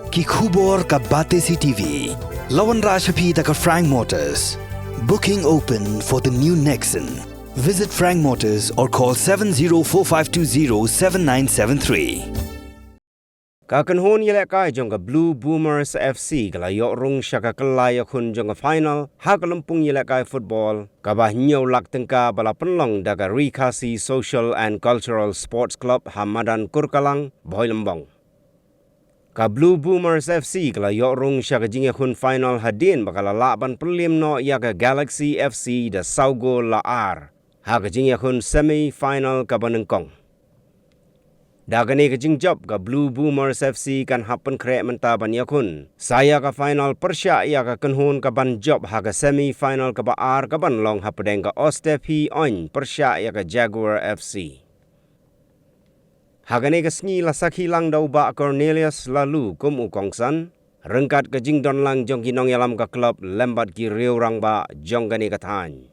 Ki khubor ka Bate CTV. Lawan Rashapi taka Frank Motors. Booking open for the new Nexon. Visit Frank Motors or call 7045207973. Kakanhon yelekay jong Blue Boomers FC kalayo rung syaka kelaya kun jong final hakalumpung yelekay football kabah nyaw laktengka bala penlong daga Rikasi Social and Cultural Sports Club Hamadan Kurkalang Boy Lembong. Ka Blue Boomers FC kalayo rung syaka jingya kun final hadin bakala laban pelim no yaga Galaxy FC da Saugo Laar haka jingya kun semi final kabanengkong. Dagani kejing job ka Blue Boomers FC kan happen krek menta ban yakun. Saya ka final persya ya ka kenhun ka ban job ha ka semi final ka baar ka ban long hapedeng ka Ostepi on persya ya ka Jaguar FC. Hagani ka sngi la sakhi lang dau ba Cornelius lalu kum ukongsan. Rengkat kejing don lang jong ginong yalam ka klub lembat ki riu rang ba jong gani ka tan.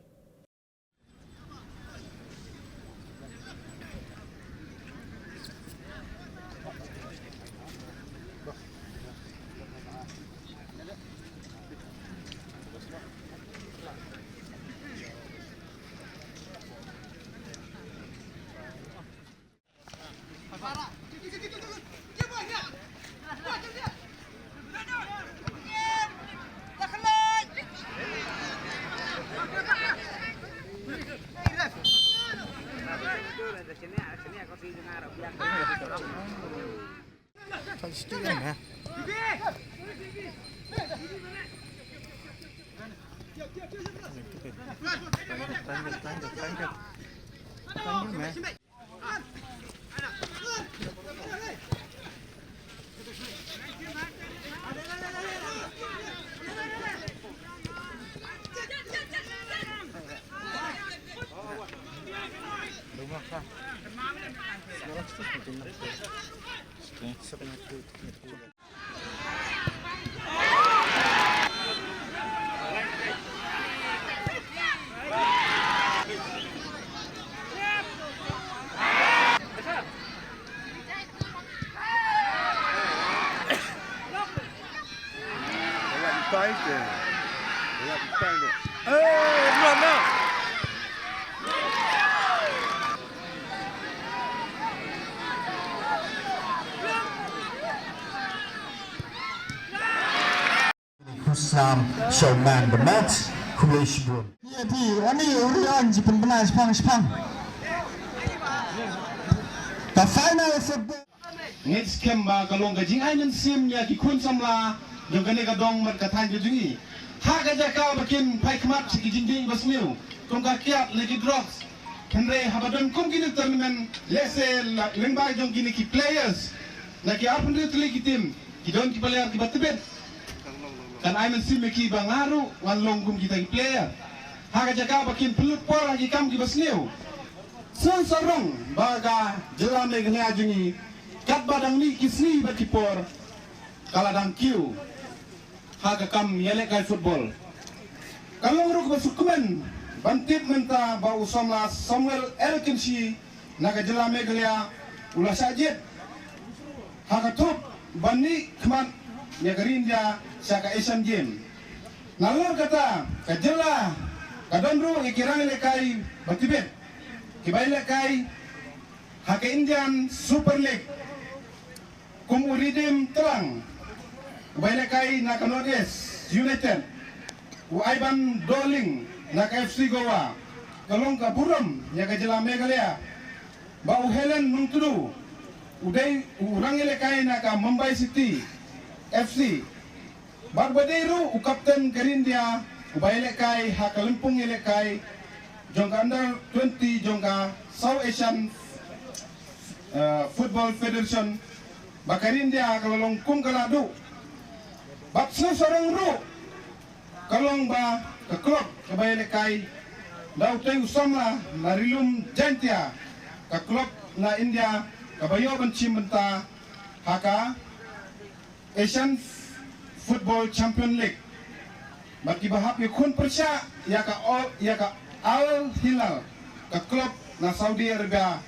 Islam showman the match Kuleshbun. Ya di ani urian jipen benar sepang. The final football. Ngets kemba kalong gajing ainan sim ya ki kun samla yang gane gadong mat katan jujungi. Ha gaja ka bakin pai kmat ki jinjing basmiu. Kum ka kiat lagi drops. Kenre habadon kum kini tournament lese lengba jong kini ki players. Lagi apa nih tulis ki tim. Ki don ki player ki batibet. Kan aiman sim ki bangaru wan longgum kita ki player. Ha gaja ka bakin pelut por lagi kam ki basmiu. Sun sarong baga jelam le gane ajungi. Kat badang ni kisni bakipor kaladang kiu haga kam yelek kai football kalong ruk basukumen bantip menta ba usomla Samuel Elkinsi naga jelame gelia ulah sajid haga top bani kman nyagarin dia saka Asian game nalor kata kajela kadonru ikirang lekai batibet kibai lekai haga Indian Super League Kumuridim terang Bailakai Nakanodes United Uaiban Doling Naka FC Goa Kalong Kaburam Yaga Jela Megalea Bau Helen Nungtudu Udai Urangilekai Naka Mumbai City FC Barbadero Ukapten Garindia Ubailakai Hakalimpung Ilekai Jongka Under 20 Jongka South Asian Football Federation Bakarin dia kalong kum kaladu. Bak seorang ru kalong ba ke klub kabay lekay daw tayo usama na rilum jantia ke klub na India kabayo ban chimenta haka Asian Football Champion League. Baki bahap yakun persya ya ka Al Hilal ke klub na Saudi Arabia.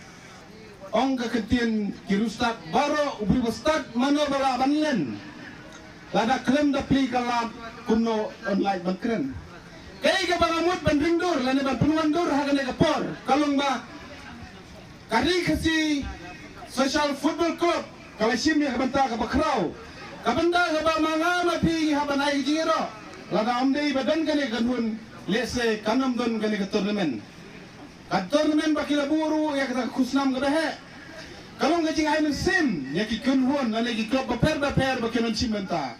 Ong keketian kirustat baro ubri bestad mana bala banlen lada klem da pli kalap kumno online bangkren kay ka bangamut bandringdur lani ban penuandur hagane ka por kalong ba kari kasi social football club kalasim ya kabanta ka bakraw kabanda ka ba mga mapi habanay jingero lada amdei badan kani kanun lese kanam don kani ka tournament bakila buru ya kata kusnam ka behe kalong ka jing ay sim ya ki kunhon lani ki club ba per bakinon simenta